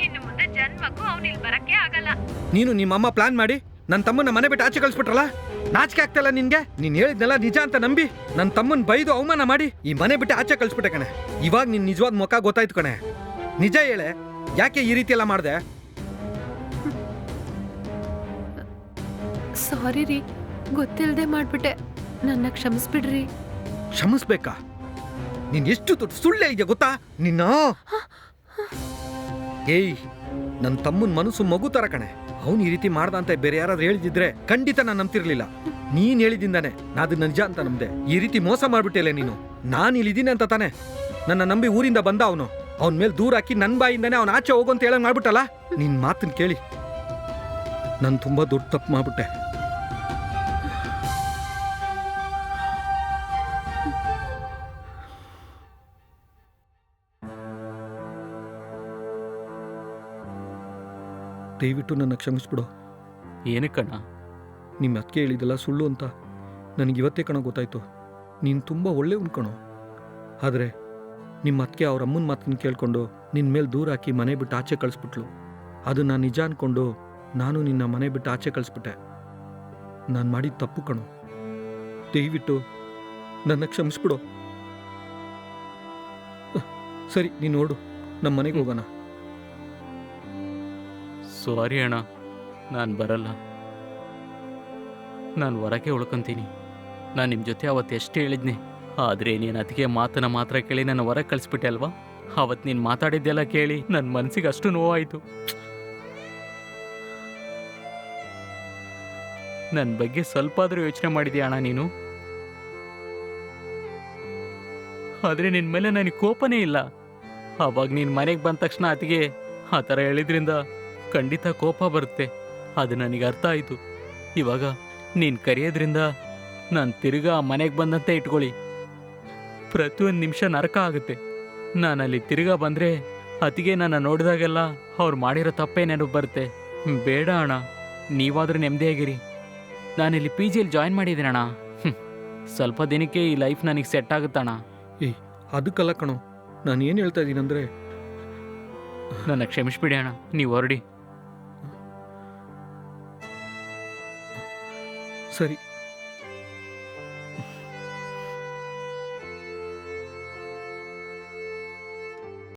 ಇನ್ನು ಮುಂದೆ ಜನ್ಮಕ್ಕೂ ಅವ್ನು ಇಲ್ಲಿ ಬರಕ್ಕೆ ಆಗಲ್ಲ. ನೀನು ನಿಮ್ಮಮ್ಮ ಪ್ಲಾನ್ ಮಾಡಿ ನನ್ನ ತಮ್ಮನ ಮನೆ ಬಿಟ್ಟು ಆಚೆ ಕಳಿಸ್ಬಿಟ್ರಲ್ಲ, ನಾಚಿಕೆ ಆಗ್ತಲ್ಲ ನಿನ್ಗೆ? ನೀನು ಹೇಳಿದ್ನೆಲ್ಲ ನಿಜ ಅಂತ ನಂಬಿ ನನ್ನ ತಮ್ಮನ ಬೈದು ಅವಮಾನ ಮಾಡಿ ಈ ಮನೆ ಬಿಟ್ಟು ಆಚೆ ಕಳಿಸ್ಬಿಟ್ಟೆ ಕಣೆ. ಇವಾಗ ನಿನ್ನ ನಿಜವಾದ ಮುಖ ಗೊತ್ತಾಯ್ತು ಕಣೆ. ನಿಜ ಹೇಳೆ, ಯಾಕೆ ಈ ರೀತಿ ಎಲ್ಲ ಮಾಡಿದೆ? ಸಾರಿ ರೀ, ಗೊತ್ತಿಲ್ಲದೆ ಮಾಡ್ಬಿಟ್ಟೆ. ನನ್ನ ಕ್ಷಮಿಸ್ಬಿಡ್ರಿ. ಕ್ಷಮಿಸ್ಬೇಕಾ? ನೀನು ಎಷ್ಟು ದೊಡ್ಡ ಸುಳ್ಳೆ ಇದೆ ಗೊತ್ತಾ ನಿನ್ನ? ಏಯ್, ನನ್ನ ತಮ್ಮನ ಮನಸ್ಸು ಮಗು ಥರ ಕಣೆ. ಅವನು ಈ ರೀತಿ ಮಾಡ್ದ ಅಂತ ಬೇರೆ ಯಾರಾದ್ರೂ ಹೇಳಿದಿದ್ರೆ ಖಂಡಿತ ನಾನು ನಂಬ್ತಿರ್ಲಿಲ್ಲ. ನೀನು ಹೇಳಿದಿಂದಾನೆ ನಾ ಅದನ್ನ ನಿಜ ಅಂತ ನಂಬ್ದೆ. ಈ ರೀತಿ ಮೋಸ ಮಾಡ್ಬಿಟ್ಟಿಲ್ಲ ನೀನು. ನಾನು ಇಲ್ಲಿದ್ದೀನಿ ಅಂತ ತಾನೆ ನನ್ನ ನಂಬಿ ಊರಿಂದ ಬಂದ ಅವನು. ಅವನ ಮೇಲೆ ದೂರ ಹಾಕಿ ನನ್ನ ಬಾಯಿಂದಾನೆ ಅವನ ಆಚೆ ಹೋಗು ಅಂತ ಹೇಳಂಗ್ ಮಾಡ್ಬಿಟ್ಟಲ್ಲ. ನಿನ್ನ ಮಾತನ್ನು ಕೇಳಿ ನಾನು ತುಂಬ ದೊಡ್ಡ ತಪ್ಪು ಮಾಡ್ಬಿಟ್ಟೆ. ದಯವಿಟ್ಟು ನನ್ನ ಕ್ಷಮಿಸ್ಬಿಡು. ಏನಕ್ಕಣ್ಣ? ನಿಮ್ಮ ಅತ್ತಿಗೆ ಹೇಳಿದಲ್ಲ ಸುಳ್ಳು ಅಂತ ನನಗೆ ಇವತ್ತೇ ಕಣ ಗೊತ್ತಾಯ್ತು. ನೀನು ತುಂಬ ಒಳ್ಳೆಯವನು ಕಣೋ. ಆದರೆ ನಿಮ್ಮ ಅತ್ತಿಗೆ ಅವ್ರ ಅಮ್ಮನ ಮಾತನ್ನು ಕೇಳಿಕೊಂಡು ನಿನ್ನ ಮೇಲೆ ದೂರ ಹಾಕಿ ಮನೆ ಬಿಟ್ಟು ಆಚೆ ಕಳಿಸ್ಬಿಟ್ಲು. ಅದು ನಾನು ನಿಜ ಅಂದ್ಕೊಂಡು ನಾನು ನಿನ್ನ ಮನೆ ಬಿಟ್ಟು ಆಚೆ ಕಳಿಸ್ಬಿಟ್ಟೆ. ನಾನು ಮಾಡಿದ ತಪ್ಪು ಕಣೋ. ದಯವಿಟ್ಟು ನನ್ನ ಕ್ಷಮಿಸ್ಬಿಡು. ಸರಿ, ನೀನು ನೋಡು, ನಮ್ಮ ಮನೆಗೆ ಹೋಗೋಣ. ಸಾರಿ ಅಣ್ಣ, ನಾನು ಬರಲ್ಲ. ನಾನು ಹೊರಗೆ ಉಳ್ಕೊಂತೀನಿ. ನಾನು ನಿಮ್ಮ ಜೊತೆ ಅವತ್ತು ಎಷ್ಟು ಹೇಳಿದ್ನಿ, ಆದರೆ ನೀನು ಅದಕ್ಕೆ ಮಾತನ್ನ ಮಾತ್ರ ಕೇಳಿ ನನ್ನ ಹೊರಗೆ ಕಳಿಸ್ಬಿಟ್ಟೆ ಅಲ್ವಾ? ಅವತ್ತು ನೀನು ಮಾತಾಡಿದ್ದೆಲ್ಲ ಕೇಳಿ ನನ್ನ ಮನಸ್ಸಿಗೆ ಅಷ್ಟು ನೋವಾಯಿತು. ನನ್ನ ಬಗ್ಗೆ ಸ್ವಲ್ಪ ಆದರೂ ಯೋಚನೆ ಮಾಡಿದ್ಯಾ ಅಣ್ಣ ನೀನು? ಆದರೆ ನಿನ್ನ ಮೇಲೆ ನನಗೆ ಕೋಪನೇ ಇಲ್ಲ. ಆವಾಗ ನೀನು ಮನೆಗೆ ಬಂದ ತಕ್ಷಣ ಅತಿಗೆ ಆ ಥರ ಹೇಳಿದ್ರಿಂದ ಖಂಡಿತ ಕೋಪ ಬರುತ್ತೆ. ಅದು ನನಗೆ ಅರ್ಥ ಆಯಿತು. ಇವಾಗ ನೀನು ಕರೆಯೋದ್ರಿಂದ ನಾನು ತಿರ್ಗಾ ಮನೆಗೆ ಬಂದಂತೆ ಇಟ್ಕೊಳ್ಳಿ. ಪ್ರತಿಯೊಂದು ನಿಮಿಷ ನರಕ ಆಗುತ್ತೆ. ನಾನಲ್ಲಿ ತಿರ್ಗಾ ಬಂದರೆ ಅತಿಗೆ ನನ್ನ ನೋಡಿದಾಗೆಲ್ಲ ಅವ್ರು ಮಾಡಿರೋ ತಪ್ಪೇ ನೆನಪು ಬರುತ್ತೆ. ಬೇಡ ಅಣ್ಣ, ನೀವಾದರೂ ನೆಮ್ಮದಿಯಾಗಿರಿ. ನಾನಿಲ್ಲಿ ಪಿ ಜಿಯಲ್ಲಿ ಜಾಯಿನ್ ಮಾಡಿದ್ದೀನಣ್ಣ. ಸ್ವಲ್ಪ ದಿನಕ್ಕೆ ಈ ಲೈಫ್ ನನಗೆ ಸೆಟ್ ಆಗುತ್ತಣ್ಣ. ಅದಕ್ಕಲ್ಲ ಕಣೋ, ನಾನು ಏನು ಹೇಳ್ತಾ ಇದ್ದೀನಂದರೆ, ನನ್ನ ಕ್ಷಮಿಸ್ಬಿಡಿ ಅಣ್ಣ, ನೀವು ಹೊರಡಿ. ಸರಿ,